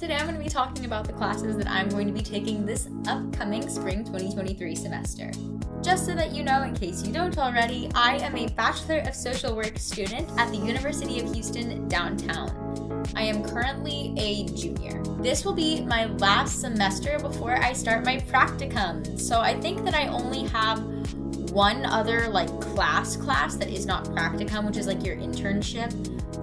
today I'm going to be talking about the classes that I'm going to be taking this upcoming spring 2023 semester. Just so that you know, in case you don't already, I am a Bachelor of Social Work student at the University of Houston downtown. I am currently a junior. This will be my last semester before I start my practicum, so I think that I only have one other class that is not practicum, which is your internship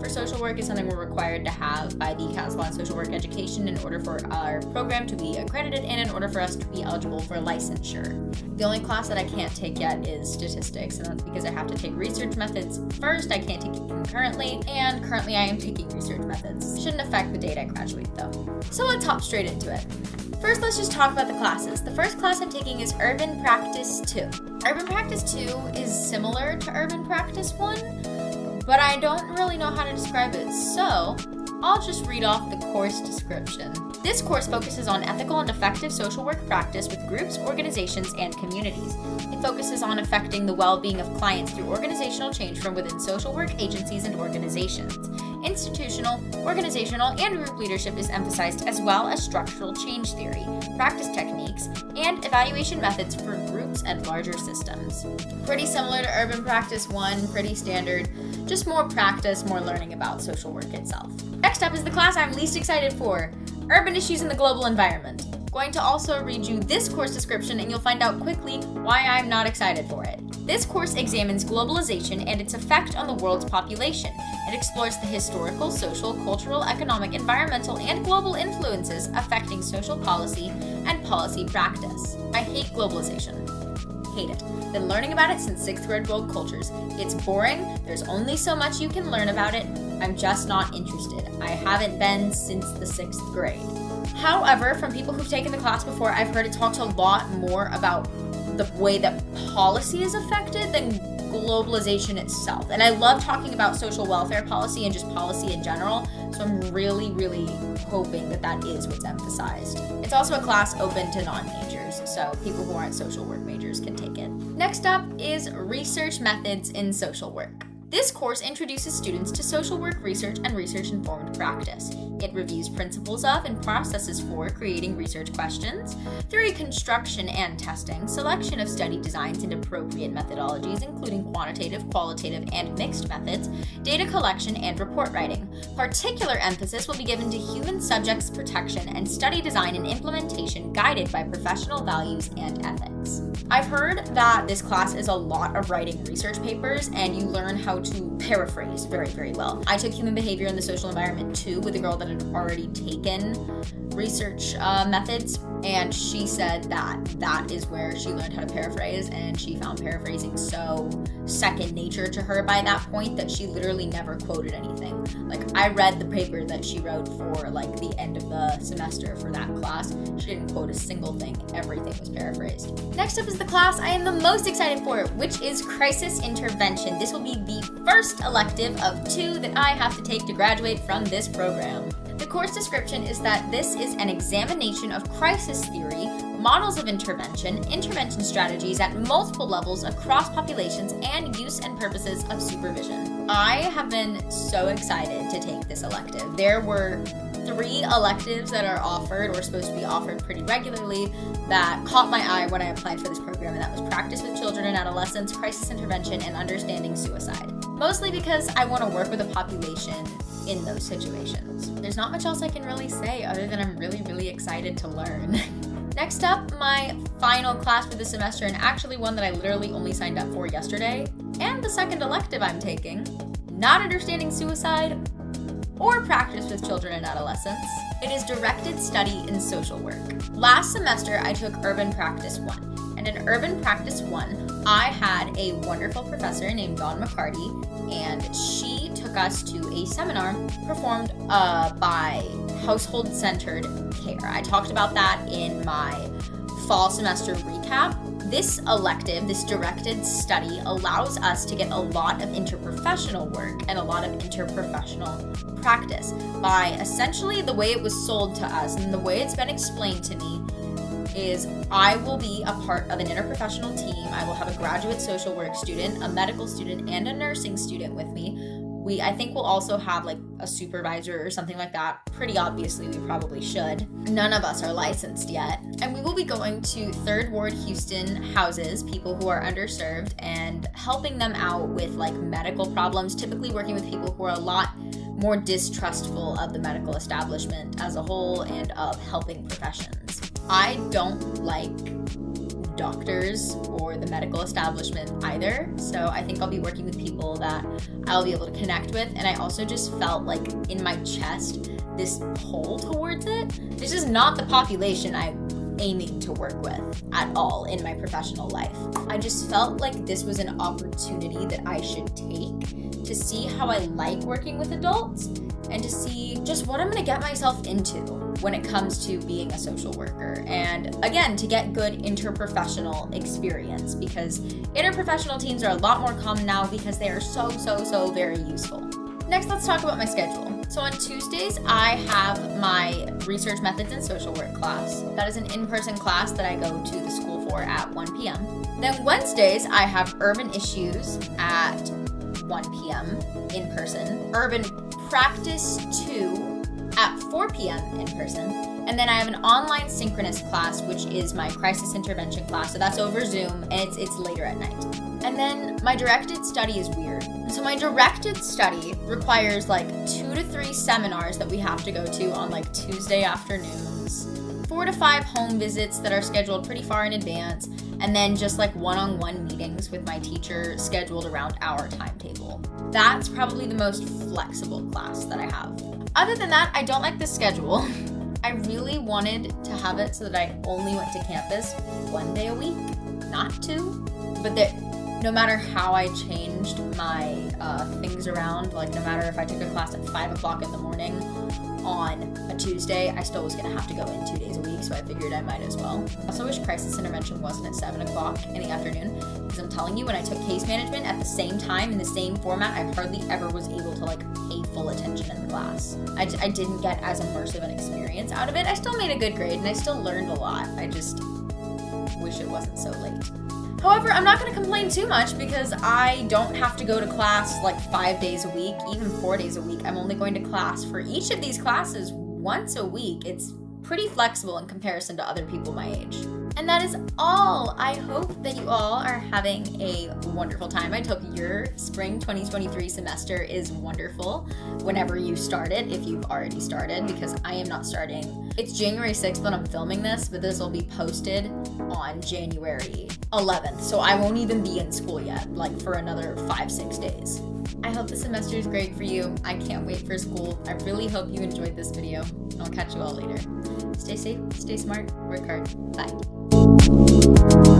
for social work. Is something we're required to have by the Council on Social Work Education in order for our program to be accredited and in order for us to be eligible for licensure. The only class that I can't take yet is statistics, and that's because I have to take research methods first. I can't take it concurrently, and currently I am taking research methods. Shouldn't affect the date I graduate though. So let's hop straight into it. First, let's just talk about the classes. The first class I'm taking is Urban Practice 2. Urban Practice 2 is similar to Urban Practice 1, but I don't really know how to describe it, so I'll just read off the course description. This course focuses on ethical and effective social work practice with groups, organizations, and communities. It focuses on affecting the well-being of clients through organizational change from within social work agencies and organizations. Institutional, organizational, and group leadership is emphasized, as well as structural change theory, practice techniques, and evaluation methods for groups and larger systems. Pretty similar to Urban Practice 1, pretty standard, just more practice, more learning about social work itself. Next up is the class I'm least excited for, Urban Issues in the Global Environment. I'm going to also read you this course description and you'll find out quickly why I'm not excited for it. This course examines globalization and its effect on the world's population. It explores the historical, social, cultural, economic, environmental, and global influences affecting social policy and policy practice. I hate globalization. Hate it. Been learning about it since 6th grade world cultures. It's boring. There's only so much you can learn about it. I'm just not interested. I haven't been since the 6th grade. However, from people who've taken the class before, I've heard it talks a lot more about the way that policy is affected than globalization itself. And I love talking about social welfare policy and just policy in general, so I'm really, really hoping that that is what's emphasized. It's also a class open to non-majors, so people who aren't social work majors can take it. Next up is Research Methods in Social Work. This course introduces students to social work research and research-informed practice. It reviews principles of and processes for creating research questions, theory construction and testing, selection of study designs and appropriate methodologies, including quantitative, qualitative, and mixed methods, data collection, and report writing. Particular emphasis will be given to human subjects protection and study design and implementation guided by professional values and ethics. I've heard that this class is a lot of writing research papers, and you learn how to paraphrase very, very well. I took human behavior in the social environment too with a girl that had already taken research methods, and she said that is where she learned how to paraphrase, and she found paraphrasing so second nature to her by that point that she literally never quoted anything. I read the paper that she wrote for the end of the semester for that class. She didn't quote a single thing. Everything was paraphrased. Next up is the class I am the most excited for, which is Crisis Intervention. This will be the first elective of 2 that I have to take to graduate from this program. The course description is that this is an examination of crisis theory, models of intervention strategies at multiple levels across populations, and use and purposes of supervision. I have been so excited to take this elective. There were 3 electives that are offered or supposed to be offered pretty regularly that caught my eye when I applied for this program, and that was Practice with Children and Adolescents, Crisis Intervention, and Understanding Suicide. Mostly because I want to work with a population in those situations. There's not much else I can really say other than I'm really, really excited to learn. Next up, my final class for the semester, and actually one that I literally only signed up for yesterday, and the second elective I'm taking, not Understanding Suicide or Practice with Children and Adolescents. It is Directed Study in Social Work. Last semester, I took Urban Practice 1, and in Urban Practice 1, I had a wonderful professor named Dawn McCarty, and she took us to a seminar performed by Household Centered Care. I talked about that in my fall semester recap. This elective, this directed study, allows us to get a lot of interprofessional work and a lot of interprofessional practice by essentially the way it was sold to us and the way it's been explained to me is I will be a part of an interprofessional team. I will have a graduate social work student, a medical student, and a nursing student with me. I think we'll also have like a supervisor or something like that. Pretty obviously, we probably should. None of us are licensed yet. And we will be going to 3rd Ward Houston houses, people who are underserved, and helping them out with like medical problems, typically working with people who are a lot more distrustful of the medical establishment as a whole and of helping professions. I don't like doctors or the medical establishment either, so I think I'll be working with people that I'll be able to connect with. And I also just felt like in my chest this pull towards it. This is not the population I'm aiming to work with at all in my professional life. I just felt like this was an opportunity that I should take to see how I like working with adults and to see just what I'm gonna get myself into when it comes to being a social worker. And again, to get good interprofessional experience, because interprofessional teams are a lot more common now because they are so very useful. Next, let's talk about my schedule. So on Tuesdays, I have my research methods and social work class. That is an in-person class that I go to the school for at 1 p.m. Then Wednesdays, I have urban issues at 1 p.m. in person, urban practice 2 at 4 p.m. in person, and then I have an online synchronous class, which is my crisis intervention class. So that's over Zoom, and it's later at night. And then my directed study is weird. So my directed study requires like 2 to 3 seminars that we have to go to on like Tuesday afternoons, 4 to 5 home visits that are scheduled pretty far in advance, and then just like one-on-one meetings with my teacher scheduled around our timetable. That's probably the most flexible class that I have. Other than that, I don't like the schedule. I really wanted to have it so that I only went to campus 1 day a week, not 2, but that no matter how I changed my things around, like no matter if I took a class at 5 o'clock in the morning on a Tuesday, I still was gonna have to go in 2 days a week, so I figured I might as well. I also wish crisis intervention wasn't at 7 o'clock in the afternoon, because I'm telling you, when I took case management at the same time, in the same format, I hardly ever was able to like pay full attention in the class. I didn't get as immersive an experience out of it. I still made a good grade, and I still learned a lot. I just wish it wasn't so late. However, I'm not going to complain too much because I don't have to go to class like 5 days a week, even 4 days a week. I'm only going to class for each of these classes once a week. It's pretty flexible in comparison to other people my age. And that is all. I hope that you all are having a wonderful time. I hope your spring 2023 semester is wonderful whenever you start it, if you've already started, because I am not starting. It's January 6th when I'm filming this, but this will be posted on January 11th, so I won't even be in school yet, like for another 5-6 days. I hope the semester is great for you. I can't wait for school. I really hope you enjoyed this video, and I'll catch you all later. Stay safe, stay smart, work hard. Bye.